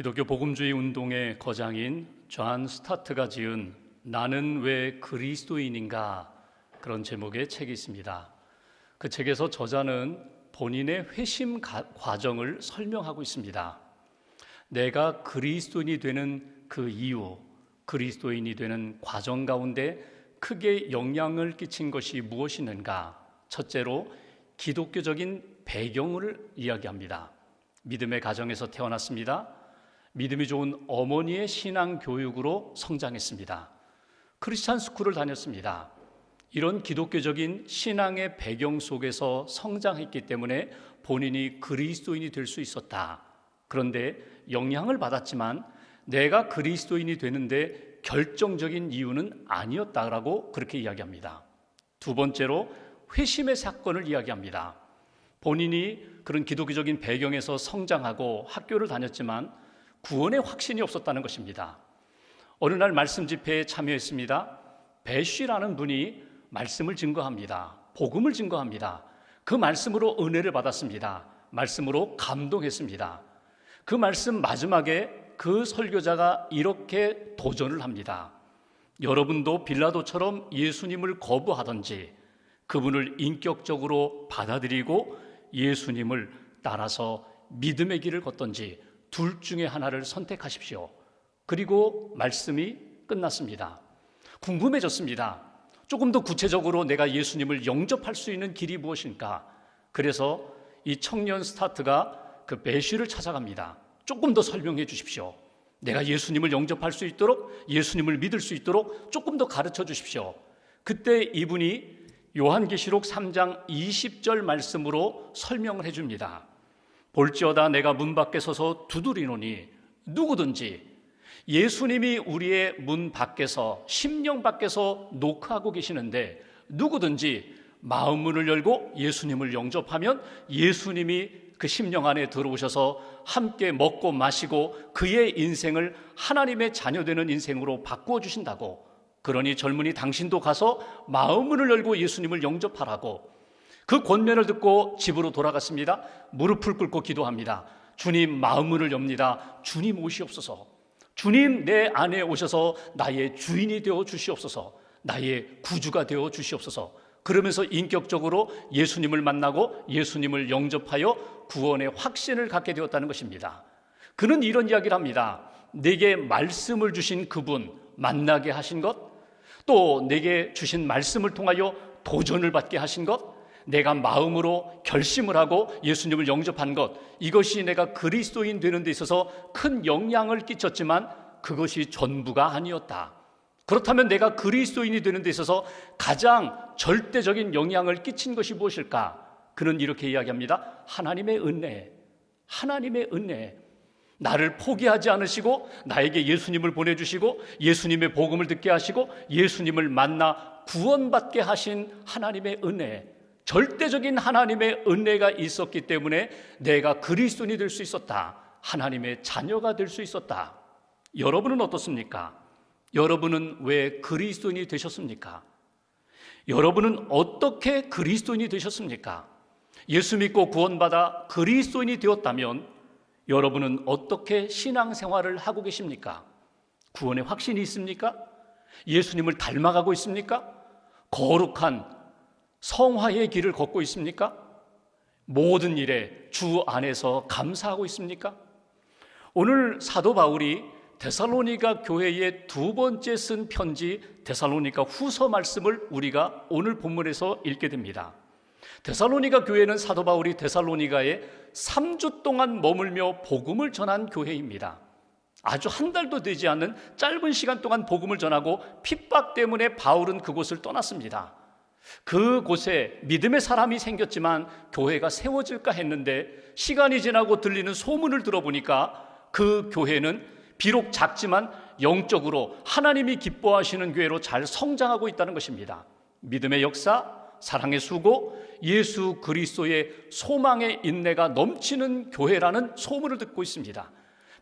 기독교 복음주의 운동의 거장인 존 스타트가 지은 나는 왜 그리스도인인가 그런 제목의 책이 있습니다. 그 책에서 저자는 본인의 회심 과정을 설명하고 있습니다. 내가 그리스도인이 되는 그 이유, 그리스도인이 되는 과정 가운데 크게 영향을 끼친 것이 무엇이는가? 첫째로 기독교적인 배경을 이야기합니다. 믿음의 가정에서 태어났습니다. 믿음이 좋은 어머니의 신앙 교육으로 성장했습니다. 크리스찬 스쿨을 다녔습니다. 이런 기독교적인 신앙의 배경 속에서 성장했기 때문에 본인이 그리스도인이 될 수 있었다. 그런데 영향을 받았지만 내가 그리스도인이 되는데 결정적인 이유는 아니었다라고 그렇게 이야기합니다. 두 번째로 회심의 사건을 이야기합니다. 본인이 그런 기독교적인 배경에서 성장하고 학교를 다녔지만 구원의 확신이 없었다는 것입니다. 어느 날 말씀 집회에 참여했습니다. 배쉬라는 분이 말씀을 증거합니다. 복음을 증거합니다. 그 말씀으로 은혜를 받았습니다. 말씀으로 감동했습니다. 그 말씀 마지막에 그 설교자가 이렇게 도전을 합니다. 여러분도 빌라도처럼 예수님을 거부하든지 그분을 인격적으로 받아들이고 예수님을 따라서 믿음의 길을 걷든지 둘 중에 하나를 선택하십시오. 그리고 말씀이 끝났습니다. 궁금해졌습니다. 조금 더 구체적으로 내가 예수님을 영접할 수 있는 길이 무엇일까? 그래서 이 청년 스타트가 그 배쉬를 찾아갑니다. 조금 더 설명해 주십시오. 내가 예수님을 영접할 수 있도록, 예수님을 믿을 수 있도록 조금 더 가르쳐 주십시오. 그때 이분이 요한계시록 3장 20절 말씀으로 설명을 해줍니다. 볼지어다 내가 문 밖에 서서 두드리노니 누구든지, 예수님이 우리의 문 밖에서, 심령 밖에서 노크하고 계시는데 누구든지 마음 문을 열고 예수님을 영접하면 예수님이 그 심령 안에 들어오셔서 함께 먹고 마시고 그의 인생을 하나님의 자녀되는 인생으로 바꾸어 주신다고. 그러니 젊은이 당신도 가서 마음 문을 열고 예수님을 영접하라고. 그 권면을 듣고 집으로 돌아갔습니다. 무릎을 꿇고 기도합니다. 주님, 마음 문을 엽니다. 주님 오시옵소서. 주님 내 안에 오셔서 나의 주인이 되어 주시옵소서. 나의 구주가 되어 주시옵소서. 그러면서 인격적으로 예수님을 만나고 예수님을 영접하여 구원의 확신을 갖게 되었다는 것입니다. 그는 이런 이야기를 합니다. 내게 말씀을 주신 그분 만나게 하신 것, 또 내게 주신 말씀을 통하여 도전을 받게 하신 것, 내가 마음으로 결심을 하고 예수님을 영접한 것, 이것이 내가 그리스도인 되는 데 있어서 큰 영향을 끼쳤지만 그것이 전부가 아니었다. 그렇다면 내가 그리스도인이 되는 데 있어서 가장 절대적인 영향을 끼친 것이 무엇일까? 그는 이렇게 이야기합니다. 하나님의 은혜, 하나님의 은혜. 나를 포기하지 않으시고 나에게 예수님을 보내주시고 예수님의 복음을 듣게 하시고 예수님을 만나 구원받게 하신 하나님의 은혜, 절대적인 하나님의 은혜가 있었기 때문에 내가 그리스도인이 될 수 있었다. 하나님의 자녀가 될 수 있었다. 여러분은 어떻습니까? 여러분은 왜 그리스도인이 되셨습니까? 여러분은 어떻게 그리스도인이 되셨습니까? 예수 믿고 구원받아 그리스도인이 되었다면 여러분은 어떻게 신앙생활을 하고 계십니까? 구원의 확신이 있습니까? 예수님을 닮아가고 있습니까? 거룩한 성화의 길을 걷고 있습니까? 모든 일에 주 안에서 감사하고 있습니까? 오늘 사도 바울이 데살로니가 교회에 두 번째 쓴 편지 데살로니가 후서 말씀을 우리가 오늘 본문에서 읽게 됩니다. 데살로니가 교회는 사도 바울이 데살로니가에 3주 동안 머물며 복음을 전한 교회입니다. 아주 한 달도 되지 않는 짧은 시간 동안 복음을 전하고 핍박 때문에 바울은 그곳을 떠났습니다. 그곳에 믿음의 사람이 생겼지만 교회가 세워질까 했는데 시간이 지나고 들리는 소문을 들어보니까 그 교회는 비록 작지만 영적으로 하나님이 기뻐하시는 교회로 잘 성장하고 있다는 것입니다. 믿음의 역사, 사랑의 수고, 예수 그리스도의 소망의 인내가 넘치는 교회라는 소문을 듣고 있습니다.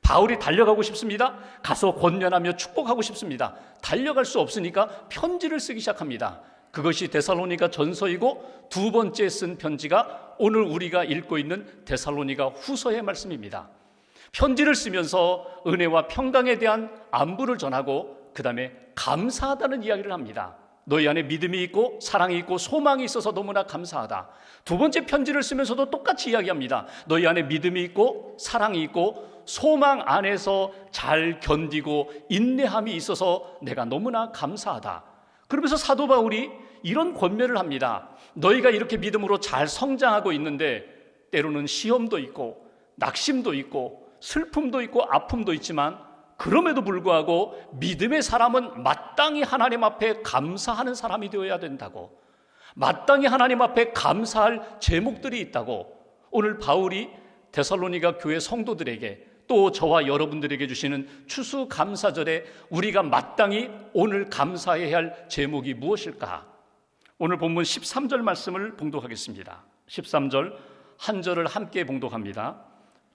바울이 달려가고 싶습니다. 가서 권면하며 축복하고 싶습니다. 달려갈 수 없으니까 편지를 쓰기 시작합니다. 그것이 데살로니가 전서이고 두 번째 쓴 편지가 오늘 우리가 읽고 있는 데살로니가 후서의 말씀입니다. 편지를 쓰면서 은혜와 평강에 대한 안부를 전하고 그 다음에 감사하다는 이야기를 합니다. 너희 안에 믿음이 있고 사랑이 있고 소망이 있어서 너무나 감사하다. 두 번째 편지를 쓰면서도 똑같이 이야기합니다. 너희 안에 믿음이 있고 사랑이 있고 소망 안에서 잘 견디고 인내함이 있어서 내가 너무나 감사하다. 그러면서 사도 바울이 이런 권면을 합니다. 너희가 이렇게 믿음으로 잘 성장하고 있는데 때로는 시험도 있고 낙심도 있고 슬픔도 있고 아픔도 있지만 그럼에도 불구하고 믿음의 사람은 마땅히 하나님 앞에 감사하는 사람이 되어야 된다고, 마땅히 하나님 앞에 감사할 제목들이 있다고 오늘 바울이 데살로니가 교회 성도들에게 또 저와 여러분들에게 주시는 추수감사절에 우리가 마땅히 오늘 감사해야 할 제목이 무엇일까? 오늘 본문 13절 말씀을 봉독하겠습니다. 13절 한 절을 함께 봉독합니다.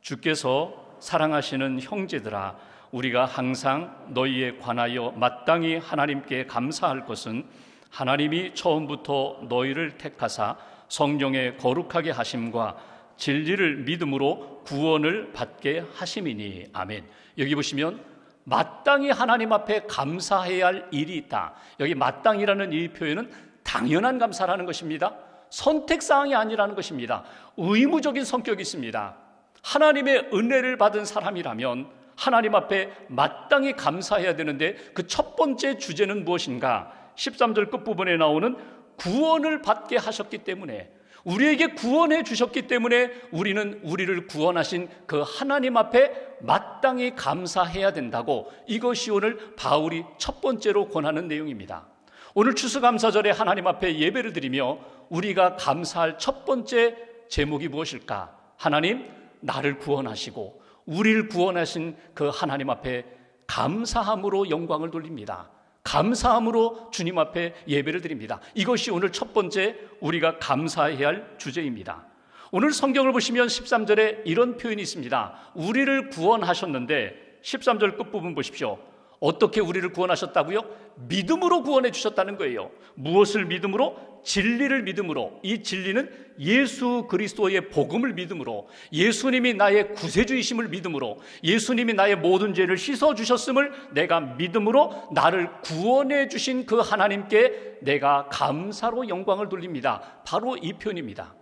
주께서 사랑하시는 형제들아, 우리가 항상 너희에 관하여 마땅히 하나님께 감사할 것은 하나님이 처음부터 너희를 택하사 성령의 거룩하게 하심과 진리를 믿음으로 구원을 받게 하심이니. 아멘. 여기 보시면 마땅히 하나님 앞에 감사해야 할 일이 있다. 여기 마땅히라는 이 표현은 당연한 감사라는 것입니다. 선택사항이 아니라는 것입니다. 의무적인 성격이 있습니다. 하나님의 은혜를 받은 사람이라면 하나님 앞에 마땅히 감사해야 되는데 그 첫 번째 주제는 무엇인가? 13절 끝부분에 나오는 구원을 받게 하셨기 때문에, 우리에게 구원해 주셨기 때문에 우리는 우리를 구원하신 그 하나님 앞에 마땅히 감사해야 된다고, 이것이 오늘 바울이 첫 번째로 권하는 내용입니다. 오늘 추수감사절에 하나님 앞에 예배를 드리며 우리가 감사할 첫 번째 제목이 무엇일까? 하나님, 나를 구원하시고 우리를 구원하신 그 하나님 앞에 감사함으로 영광을 돌립니다. 감사함으로 주님 앞에 예배를 드립니다. 이것이 오늘 첫 번째 우리가 감사해야 할 주제입니다. 오늘 성경을 보시면 13절에 이런 표현이 있습니다. 우리를 구원하셨는데 13절 끝부분 보십시오. 어떻게 우리를 구원하셨다고요? 믿음으로 구원해 주셨다는 거예요. 무엇을 믿음으로? 진리를 믿음으로. 이 진리는 예수 그리스도의 복음을 믿음으로, 예수님이 나의 구세주이심을 믿음으로, 예수님이 나의 모든 죄를 씻어주셨음을 내가 믿음으로 나를 구원해 주신 그 하나님께 내가 감사로 영광을 돌립니다. 바로 이 표현입니다.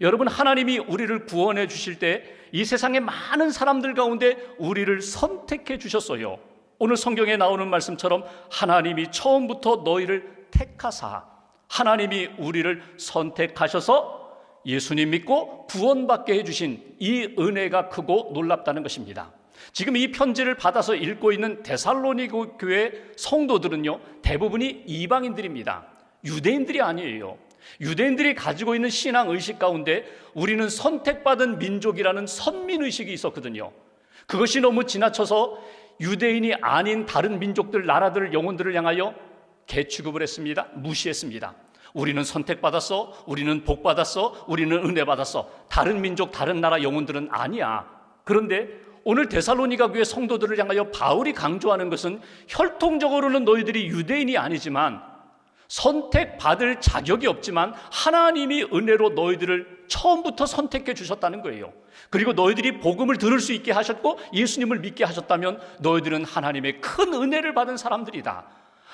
여러분, 하나님이 우리를 구원해 주실 때 이 세상의 많은 사람들 가운데 우리를 선택해 주셨어요. 오늘 성경에 나오는 말씀처럼 하나님이 처음부터 너희를 택하사, 하나님이 우리를 선택하셔서 예수님 믿고 구원받게 해주신 이 은혜가 크고 놀랍다는 것입니다. 지금 이 편지를 받아서 읽고 있는 데살로니가 교회 성도들은요, 대부분이 이방인들입니다. 유대인들이 아니에요. 유대인들이 가지고 있는 신앙의식 가운데 우리는 선택받은 민족이라는 선민의식이 있었거든요. 그것이 너무 지나쳐서 유대인이 아닌 다른 민족들, 나라들, 영혼들을 향하여 개취급을 했습니다. 무시했습니다. 우리는 선택받았어, 우리는 복받았어, 우리는 은혜받았어. 다른 민족, 다른 나라 영혼들은 아니야. 그런데 오늘 데살로니가 교회 성도들을 향하여 바울이 강조하는 것은 혈통적으로는 너희들이 유대인이 아니지만, 선택받을 자격이 없지만 하나님이 은혜로 너희들을 처음부터 선택해 주셨다는 거예요. 그리고 너희들이 복음을 들을 수 있게 하셨고 예수님을 믿게 하셨다면 너희들은 하나님의 큰 은혜를 받은 사람들이다.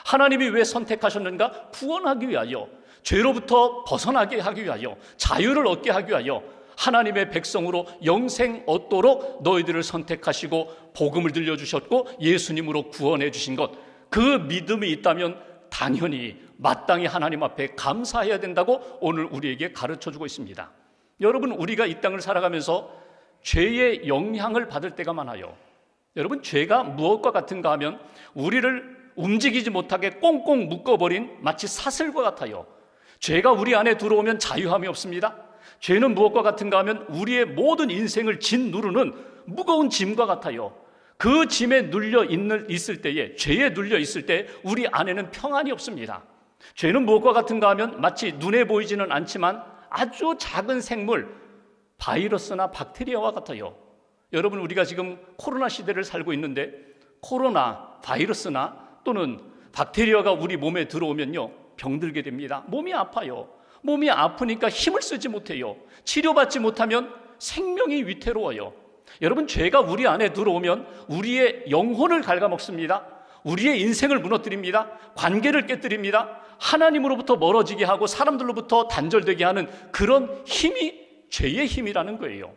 하나님이 왜 선택하셨는가? 구원하기 위하여, 죄로부터 벗어나게 하기 위하여, 자유를 얻게 하기 위하여, 하나님의 백성으로 영생 얻도록 너희들을 선택하시고 복음을 들려주셨고 예수님으로 구원해 주신 것, 그 믿음이 있다면 당연히 마땅히 하나님 앞에 감사해야 된다고 오늘 우리에게 가르쳐주고 있습니다. 여러분, 우리가 이 땅을 살아가면서 죄의 영향을 받을 때가 많아요. 여러분, 죄가 무엇과 같은가 하면 우리를 움직이지 못하게 꽁꽁 묶어버린 마치 사슬과 같아요. 죄가 우리 안에 들어오면 자유함이 없습니다. 죄는 무엇과 같은가 하면 우리의 모든 인생을 짓누르는 무거운 짐과 같아요. 그 짐에 눌려 있을 때에, 죄에 눌려 있을 때 우리 안에는 평안이 없습니다. 죄는 무엇과 같은가 하면 마치 눈에 보이지는 않지만 아주 작은 생물, 바이러스나 박테리아와 같아요. 여러분, 우리가 지금 코로나 시대를 살고 있는데 코로나, 바이러스나 또는 박테리아가 우리 몸에 들어오면요, 병들게 됩니다. 몸이 아파요. 몸이 아프니까 힘을 쓰지 못해요. 치료받지 못하면 생명이 위태로워요. 여러분, 죄가 우리 안에 들어오면 우리의 영혼을 갉아먹습니다. 우리의 인생을 무너뜨립니다. 관계를 깨뜨립니다. 하나님으로부터 멀어지게 하고 사람들로부터 단절되게 하는 그런 힘이 죄의 힘이라는 거예요.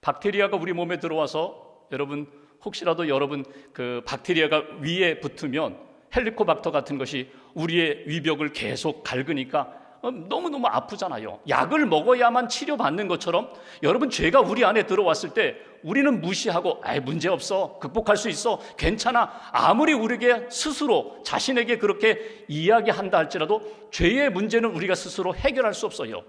박테리아가 우리 몸에 들어와서 여러분, 혹시라도 여러분 그 박테리아가 위에 붙으면 헬리코박터 같은 것이 우리의 위벽을 계속 갉으니까 너무너무 아프잖아요. 약을 먹어야만 치료받는 것처럼 여러분, 죄가 우리 안에 들어왔을 때 우리는 무시하고 문제없어, 극복할 수 있어, 괜찮아, 아무리 우리에게 스스로 자신에게 그렇게 이야기한다 할지라도 죄의 문제는 우리가 스스로 해결할 수 없어요.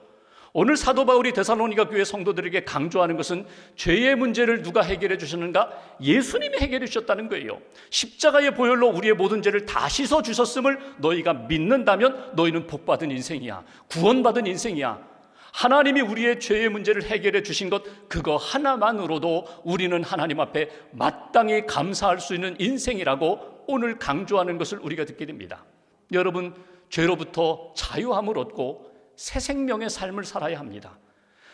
오늘 사도 바울이 데살로니가 교회 성도들에게 강조하는 것은 죄의 문제를 누가 해결해 주셨는가? 예수님이 해결해 주셨다는 거예요. 십자가의 보혈로 우리의 모든 죄를 다 씻어 주셨음을 너희가 믿는다면 너희는 복받은 인생이야, 구원받은 인생이야. 하나님이 우리의 죄의 문제를 해결해 주신 것, 그거 하나만으로도 우리는 하나님 앞에 마땅히 감사할 수 있는 인생이라고 오늘 강조하는 것을 우리가 듣게 됩니다. 여러분, 죄로부터 자유함을 얻고 새 생명의 삶을 살아야 합니다.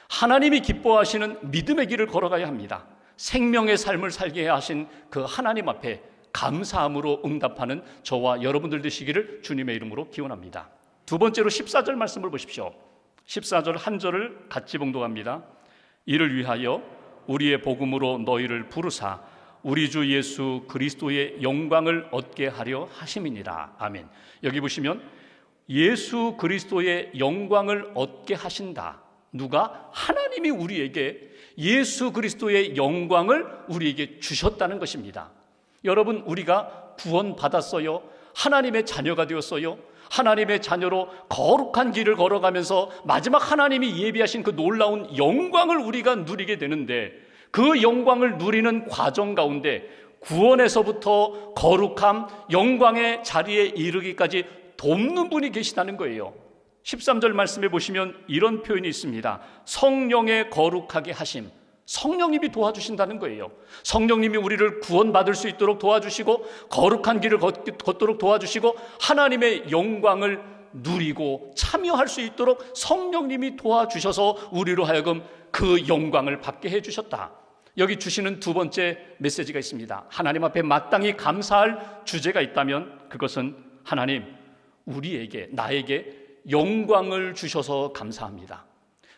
하나님이 기뻐하시는 믿음의 길을 걸어가야 합니다. 생명의 삶을 살게 하신 그 하나님 앞에 감사함으로 응답하는 저와 여러분들 되시기를 주님의 이름으로 기원합니다. 두 번째로 14절 말씀을 보십시오. 14절 한 절을 같이 봉독합니다. 이를 위하여 우리의 복음으로 너희를 부르사 우리 주 예수 그리스도의 영광을 얻게 하려 하심이니라. 아멘. 여기 보시면 예수 그리스도의 영광을 얻게 하신다. 누가? 하나님이 우리에게 예수 그리스도의 영광을 우리에게 주셨다는 것입니다. 여러분, 우리가 구원받았어요. 하나님의 자녀가 되었어요. 하나님의 자녀로 거룩한 길을 걸어가면서 마지막 하나님이 예비하신 그 놀라운 영광을 우리가 누리게 되는데, 그 영광을 누리는 과정 가운데 구원에서부터 거룩함, 영광의 자리에 이르기까지 돕는 분이 계시다는 거예요. 13절 말씀에 보시면 이런 표현이 있습니다. 성령의 거룩하게 하심. 성령님이 도와주신다는 거예요. 성령님이 우리를 구원받을 수 있도록 도와주시고 거룩한 길을 걷도록 도와주시고 하나님의 영광을 누리고 참여할 수 있도록 성령님이 도와주셔서 우리로 하여금 그 영광을 받게 해주셨다. 여기 주시는 두 번째 메시지가 있습니다. 하나님 앞에 마땅히 감사할 주제가 있다면 그것은 하나님, 우리에게, 나에게 영광을 주셔서 감사합니다.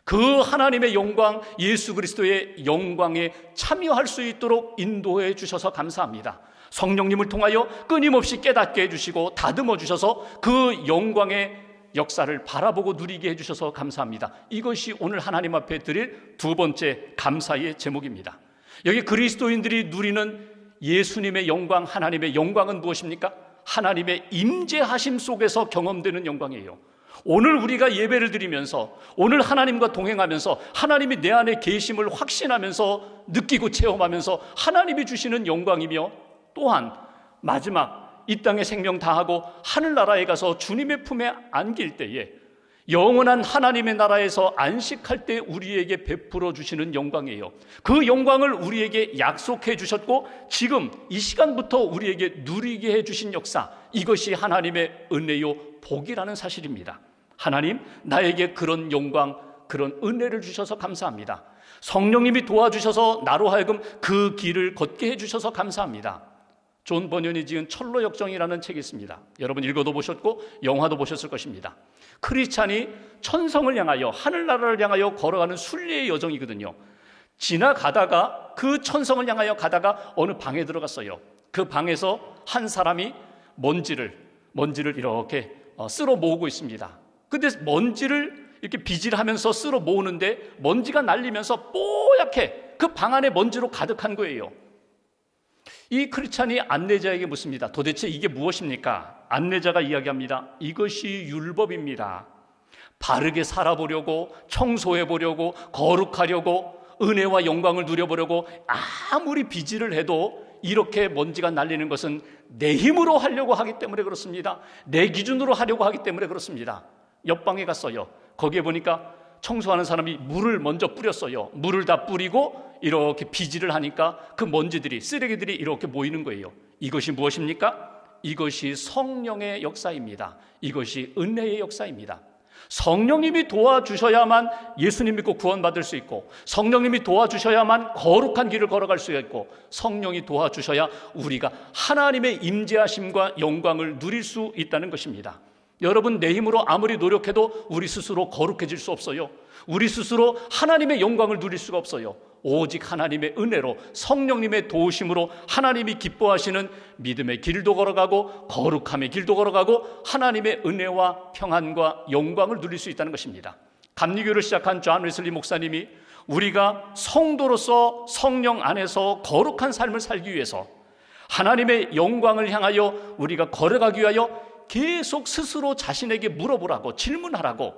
그 하나님의 영광, 예수 그리스도의 영광에 참여할 수 있도록 인도해 주셔서 감사합니다. 성령님을 통하여 끊임없이 깨닫게 해주시고 다듬어 주셔서 그 영광의 역사를 바라보고 누리게 해주셔서 감사합니다. 이것이 오늘 하나님 앞에 드릴 두 번째 감사의 제목입니다. 여기 그리스도인들이 누리는 예수님의 영광, 하나님의 영광은 무엇입니까? 하나님의 임재하심 속에서 경험되는 영광이에요. 오늘 우리가 예배를 드리면서, 오늘 하나님과 동행하면서 하나님이 내 안에 계심을 확신하면서 느끼고 체험하면서 하나님이 주시는 영광이며, 또한 마지막 이 땅의 생명 다하고 하늘나라에 가서 주님의 품에 안길 때에 영원한 하나님의 나라에서 안식할 때 우리에게 베풀어 주시는 영광이에요. 그 영광을 우리에게 약속해 주셨고 지금 이 시간부터 우리에게 누리게 해 주신 역사, 이것이 하나님의 은혜요 복이라는 사실입니다. 하나님, 나에게 그런 영광, 그런 은혜를 주셔서 감사합니다. 성령님이 도와주셔서 나로 하여금 그 길을 걷게 해주셔서 감사합니다. 존 버년이 지은 철로 역정이라는 책이 있습니다. 여러분 읽어도 보셨고 영화도 보셨을 것입니다. 크리스찬이 천성을 향하여, 하늘나라를 향하여 걸어가는 순례의 여정이거든요. 지나가다가 그 천성을 향하여 가다가 어느 방에 들어갔어요. 그 방에서 한 사람이 먼지를 이렇게 쓸어 모으고 있습니다. 근데 먼지를 이렇게 비질하면서 쓸어 모으는데 먼지가 날리면서 뽀얗게 그 방 안에 먼지로 가득한 거예요. 이 크리스찬이 안내자에게 묻습니다. 도대체 이게 무엇입니까? 안내자가 이야기합니다. 이것이 율법입니다. 바르게 살아보려고, 청소해보려고, 거룩하려고, 은혜와 영광을 누려보려고 아무리 비질을 해도 이렇게 먼지가 날리는 것은 내 힘으로 하려고 하기 때문에 그렇습니다. 내 기준으로 하려고 하기 때문에 그렇습니다. 옆방에 갔어요. 거기에 보니까 청소하는 사람이 물을 먼저 뿌렸어요. 물을 다 뿌리고 이렇게 비질을 하니까 그 먼지들이, 쓰레기들이 이렇게 모이는 거예요. 이것이 무엇입니까? 이것이 성령의 역사입니다. 이것이 은혜의 역사입니다. 성령님이 도와주셔야만 예수님 믿고 구원받을 수 있고, 성령님이 도와주셔야만 거룩한 길을 걸어갈 수가 있고, 성령이 도와주셔야 우리가 하나님의 임재하심과 영광을 누릴 수 있다는 것입니다. 여러분, 내 힘으로 아무리 노력해도 우리 스스로 거룩해질 수 없어요. 우리 스스로 하나님의 영광을 누릴 수가 없어요. 오직 하나님의 은혜로, 성령님의 도우심으로 하나님이 기뻐하시는 믿음의 길도 걸어가고 거룩함의 길도 걸어가고 하나님의 은혜와 평안과 영광을 누릴 수 있다는 것입니다. 감리교를 시작한 존 웨슬리 목사님이 우리가 성도로서 성령 안에서 거룩한 삶을 살기 위해서, 하나님의 영광을 향하여 우리가 걸어가기 위하여 계속 스스로 자신에게 물어보라고, 질문하라고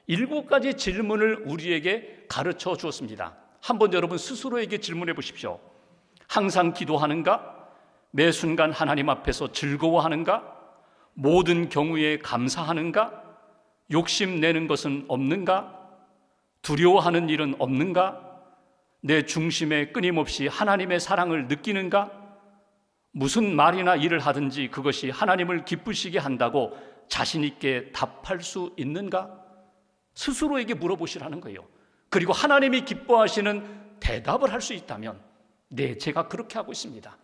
7가지 질문을 우리에게 가르쳐 주었습니다. 한번 여러분 스스로에게 질문해 보십시오. 항상 기도하는가? 매 순간 하나님 앞에서 즐거워하는가? 모든 경우에 감사하는가? 욕심내는 것은 없는가? 두려워하는 일은 없는가? 내 중심에 끊임없이 하나님의 사랑을 느끼는가? 무슨 말이나 일을 하든지 그것이 하나님을 기쁘시게 한다고 자신 있게 답할 수 있는가? 스스로에게 물어보시라는 거예요. 그리고 하나님이 기뻐하시는 대답을 할 수 있다면, 네, 제가 그렇게 하고 있습니다.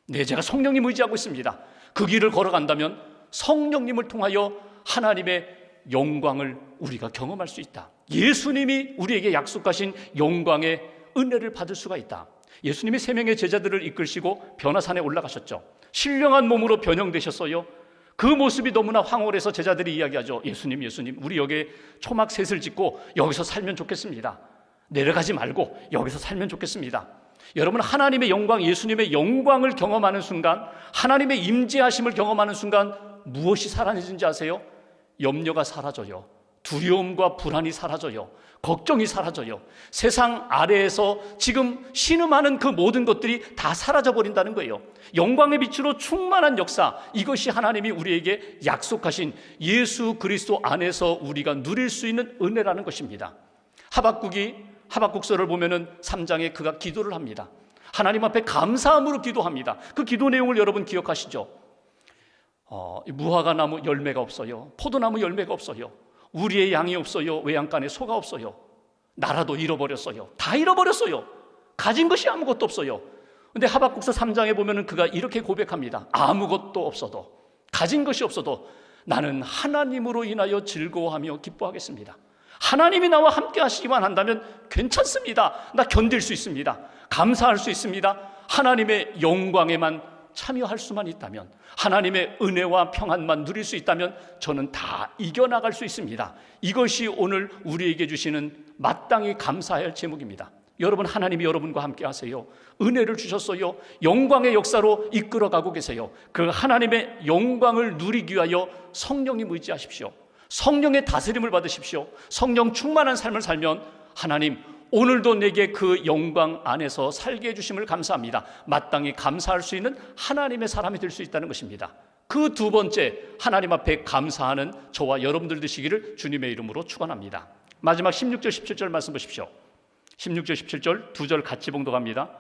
네, 제가 성령님 의지하고 있습니다. 그 길을 걸어간다면 성령님을 통하여 하나님의 영광을 우리가 경험할 수 있다. 예수님이 우리에게 약속하신 영광의 은혜를 받을 수가 있다. 예수님이 3명의 제자들을 이끌시고 변화산에 올라가셨죠. 신령한 몸으로 변형되셨어요. 그 모습이 너무나 황홀해서 제자들이 이야기하죠. 예수님, 우리 여기에 초막셋을 짓고 여기서 살면 좋겠습니다. 내려가지 말고 여기서 살면 좋겠습니다. 여러분, 하나님의 영광, 예수님의 영광을 경험하는 순간, 하나님의 임재하심을 경험하는 순간 무엇이 사라지는지 아세요? 염려가 사라져요. 두려움과 불안이 사라져요. 걱정이 사라져요. 세상 아래에서 지금 신음하는 그 모든 것들이 다 사라져버린다는 거예요. 영광의 빛으로 충만한 역사, 이것이 하나님이 우리에게 약속하신 예수 그리스도 안에서 우리가 누릴 수 있는 은혜라는 것입니다. 하박국서를 보면은 3장에 그가 기도를 합니다. 하나님 앞에 감사함으로 기도합니다. 그 기도 내용을 여러분 기억하시죠? 무화과 나무 열매가 없어요. 포도나무 열매가 없어요. 우리의 양이 없어요. 외양간에 소가 없어요. 나라도 잃어버렸어요. 다 잃어버렸어요. 가진 것이 아무것도 없어요. 근데 하박국서 3장에 보면은 그가 이렇게 고백합니다. 아무것도 없어도, 가진 것이 없어도 나는 하나님으로 인하여 즐거워하며 기뻐하겠습니다. 하나님이 나와 함께 하시기만 한다면 괜찮습니다. 나 견딜 수 있습니다. 감사할 수 있습니다. 하나님의 영광에만 참여할 수만 있다면, 하나님의 은혜와 평안만 누릴 수 있다면 저는 다 이겨나갈 수 있습니다. 이것이 오늘 우리에게 주시는 마땅히 감사해야 할 제목입니다. 여러분, 하나님이 여러분과 함께 하세요. 은혜를 주셨어요. 영광의 역사로 이끌어가고 계세요. 그 하나님의 영광을 누리기 위하여 성령님 의지하십시오. 성령의 다스림을 받으십시오. 성령 충만한 삶을 살면 하나님, 오늘도 내게 그 영광 안에서 살게 해주심을 감사합니다. 마땅히 감사할 수 있는 하나님의 사람이 될 수 있다는 것입니다. 그 2번째, 하나님 앞에 감사하는 저와 여러분들 되시기를 주님의 이름으로 축원합니다. 마지막 16절 17절 말씀 보십시오. 16절 17절 2절 같이 봉독합니다.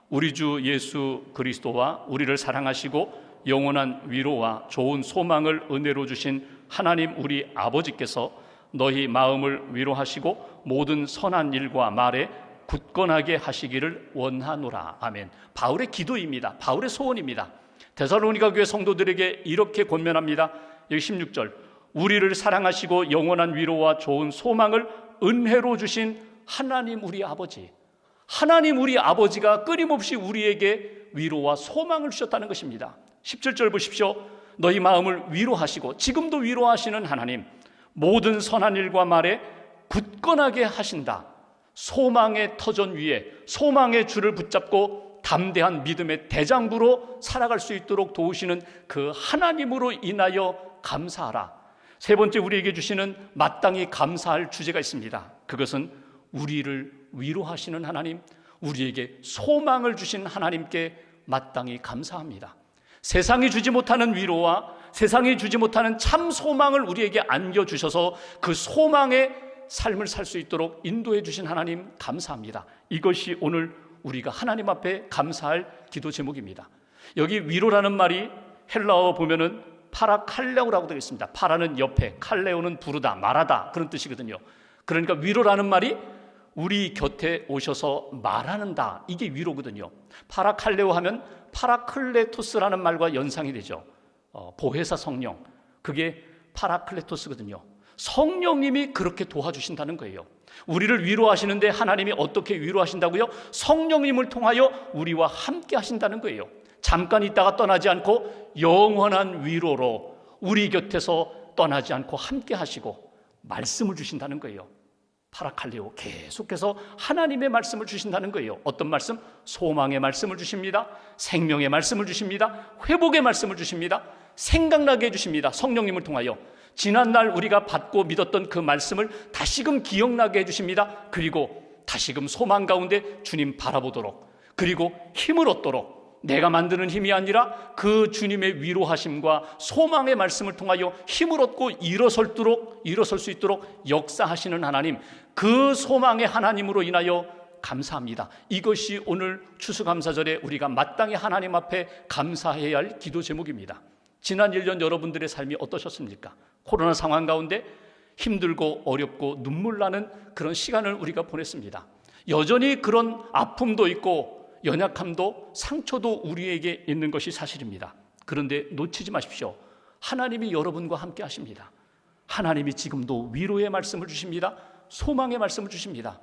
우리 주 예수 그리스도와 우리를 사랑하시고 영원한 위로와 좋은 소망을 은혜로 주신 하나님 우리 아버지께서 너희 마음을 위로하시고 모든 선한 일과 말에 굳건하게 하시기를 원하노라. 아멘. 바울의 기도입니다. 바울의 소원입니다. 데살로니가 교회 성도들에게 이렇게 권면합니다. 여기 16절, 우리를 사랑하시고 영원한 위로와 좋은 소망을 은혜로 주신 하나님 우리 아버지, 하나님 우리 아버지가 끊임없이 우리에게 위로와 소망을 주셨다는 것입니다. 17절 보십시오. 너희 마음을 위로하시고, 지금도 위로하시는 하나님, 모든 선한 일과 말에 굳건하게 하신다. 소망의 터전 위에 소망의 줄을 붙잡고 담대한 믿음의 대장부로 살아갈 수 있도록 도우시는 그 하나님으로 인하여 감사하라. 3번째, 우리에게 주시는 마땅히 감사할 주제가 있습니다. 그것은 우리를 위로하시는 하나님, 우리에게 소망을 주신 하나님께 마땅히 감사합니다. 세상이 주지 못하는 위로와 세상이 주지 못하는 참 소망을 우리에게 안겨주셔서 그 소망의 삶을 살 수 있도록 인도해 주신 하나님 감사합니다. 이것이 오늘 우리가 하나님 앞에 감사할 기도 제목입니다. 여기 위로라는 말이 헬라어 보면은 파라칼레오라고 되어 있습니다. 파라는 옆에, 칼레오는 부르다, 말하다 그런 뜻이거든요. 그러니까 위로라는 말이 우리 곁에 오셔서 말하는다, 이게 위로거든요. 파라칼레오 하면 파라클레토스라는 말과 연상이 되죠. 보혜사 성령, 그게 파라클레토스거든요. 성령님이 그렇게 도와주신다는 거예요. 우리를 위로하시는데 하나님이 어떻게 위로하신다고요? 성령님을 통하여 우리와 함께 하신다는 거예요. 잠깐 있다가 떠나지 않고 영원한 위로로 우리 곁에서 떠나지 않고 함께 하시고 말씀을 주신다는 거예요. 파라칼레오, 계속해서 하나님의 말씀을 주신다는 거예요. 어떤 말씀? 소망의 말씀을 주십니다. 생명의 말씀을 주십니다. 회복의 말씀을 주십니다. 생각나게 해주십니다. 성령님을 통하여 지난날 우리가 받고 믿었던 그 말씀을 다시금 기억나게 해주십니다. 그리고 다시금 소망 가운데 주님 바라보도록, 그리고 힘을 얻도록, 내가 만드는 힘이 아니라 그 주님의 위로하심과 소망의 말씀을 통하여 힘을 얻고 일어설 수 있도록 역사하시는 하나님, 그 소망의 하나님으로 인하여 감사합니다. 이것이 오늘 추수감사절에 우리가 마땅히 하나님 앞에 감사해야 할 기도 제목입니다. 지난 1년 여러분들의 삶이 어떠셨습니까? 코로나 상황 가운데 힘들고 어렵고 눈물 나는 그런 시간을 우리가 보냈습니다. 여전히 그런 아픔도 있고 연약함도 상처도 우리에게 있는 것이 사실입니다. 그런데 놓치지 마십시오. 하나님이 여러분과 함께 하십니다. 하나님이 지금도 위로의 말씀을 주십니다. 소망의 말씀을 주십니다.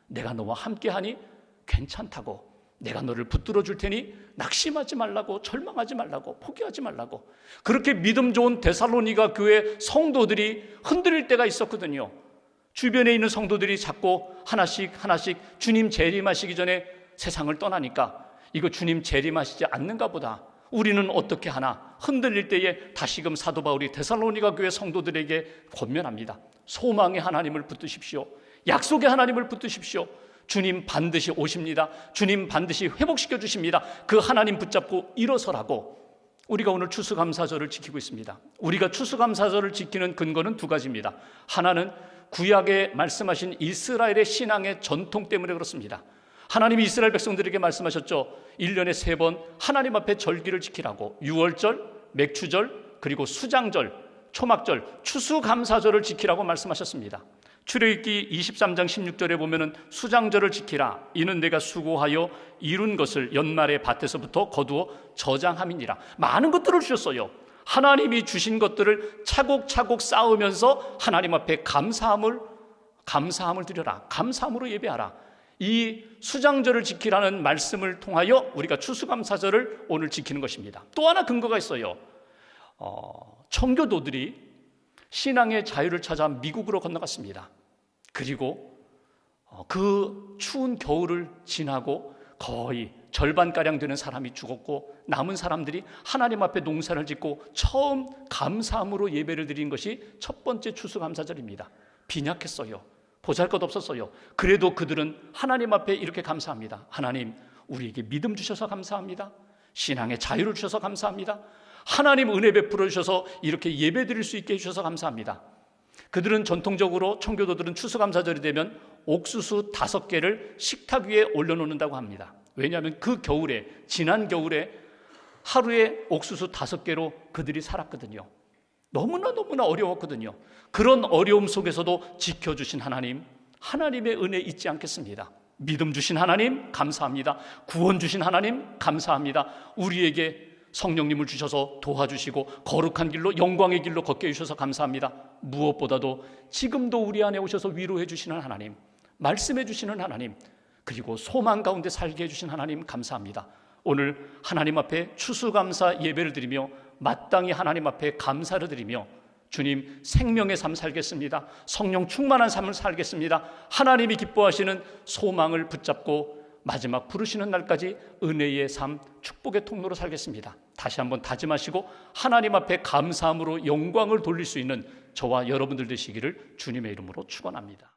내가 너와 함께하니 괜찮다고, 내가 너를 붙들어 줄 테니 낙심하지 말라고, 절망하지 말라고, 포기하지 말라고. 그렇게 믿음 좋은 데살로니가 교회 성도들이 흔들릴 때가 있었거든요. 주변에 있는 성도들이 자꾸 하나씩 주님 재림하시기 전에 세상을 떠나니까 이거 주님 재림하시지 않는가 보다, 우리는 어떻게 하나 흔들릴 때에 다시금 사도 바울이 데살로니가 교회 성도들에게 권면합니다. 소망의 하나님을 붙드십시오. 약속의 하나님을 붙드십시오. 주님 반드시 오십니다. 주님 반드시 회복시켜 주십니다. 그 하나님 붙잡고 일어서라고. 우리가 오늘 추수감사절을 지키고 있습니다. 우리가 추수감사절을 지키는 근거는 두 가지입니다. 하나는 구약에 말씀하신 이스라엘의 신앙의 전통 때문에 그렇습니다. 하나님이 이스라엘 백성들에게 말씀하셨죠. 1년에 3번 하나님 앞에 절기를 지키라고. 유월절, 맥추절, 그리고 수장절, 초막절, 추수감사절을 지키라고 말씀하셨습니다. 출애굽기 23장 16절에 보면은 수장절을 지키라. 이는 내가 수고하여 이룬 것을 연말에 밭에서부터 거두어 저장함이니라. 많은 것들을 주셨어요. 하나님이 주신 것들을 차곡차곡 쌓으면서 하나님 앞에 감사함을 드려라. 감사함으로 예배하라. 이 수장절을 지키라는 말씀을 통하여 우리가 추수감사절을 오늘 지키는 것입니다. 또 하나 근거가 있어요. 청교도들이 신앙의 자유를 찾아 미국으로 건너갔습니다. 그리고 그 추운 겨울을 지나고 거의 절반가량 되는 사람이 죽었고 남은 사람들이 하나님 앞에 농사를 짓고 처음 감사함으로 예배를 드린 것이 첫 번째 추수감사절입니다. 빈약했어요. 보잘것없었어요. 그래도 그들은 하나님 앞에 이렇게 감사합니다. 하나님, 우리에게 믿음 주셔서 감사합니다. 신앙의 자유를 주셔서 감사합니다. 하나님 은혜 베풀어 주셔서 이렇게 예배 드릴 수 있게 해주셔서 감사합니다. 그들은 전통적으로 청교도들은 추수감사절이 되면 옥수수 5개를 식탁 위에 올려놓는다고 합니다. 왜냐하면 그 겨울에, 지난 겨울에 하루에 옥수수 5개로 그들이 살았거든요. 너무나 어려웠거든요. 그런 어려움 속에서도 지켜주신 하나님, 하나님의 은혜 잊지 않겠습니다. 믿음 주신 하나님 감사합니다. 구원 주신 하나님 감사합니다. 우리에게 성령님을 주셔서 도와주시고 거룩한 길로, 영광의 길로 걷게 해주셔서 감사합니다. 무엇보다도 지금도 우리 안에 오셔서 위로해 주시는 하나님, 말씀해 주시는 하나님, 그리고 소망 가운데 살게 해주신 하나님 감사합니다. 오늘 하나님 앞에 추수감사 예배를 드리며 마땅히 하나님 앞에 감사를 드리며 주님 생명의 삶 살겠습니다. 성령 충만한 삶을 살겠습니다. 하나님이 기뻐하시는 소망을 붙잡고 마지막 부르시는 날까지 은혜의 삶, 축복의 통로로 살겠습니다. 다시 한번 다짐하시고 하나님 앞에 감사함으로 영광을 돌릴 수 있는 저와 여러분들 되시기를 주님의 이름으로 축원합니다.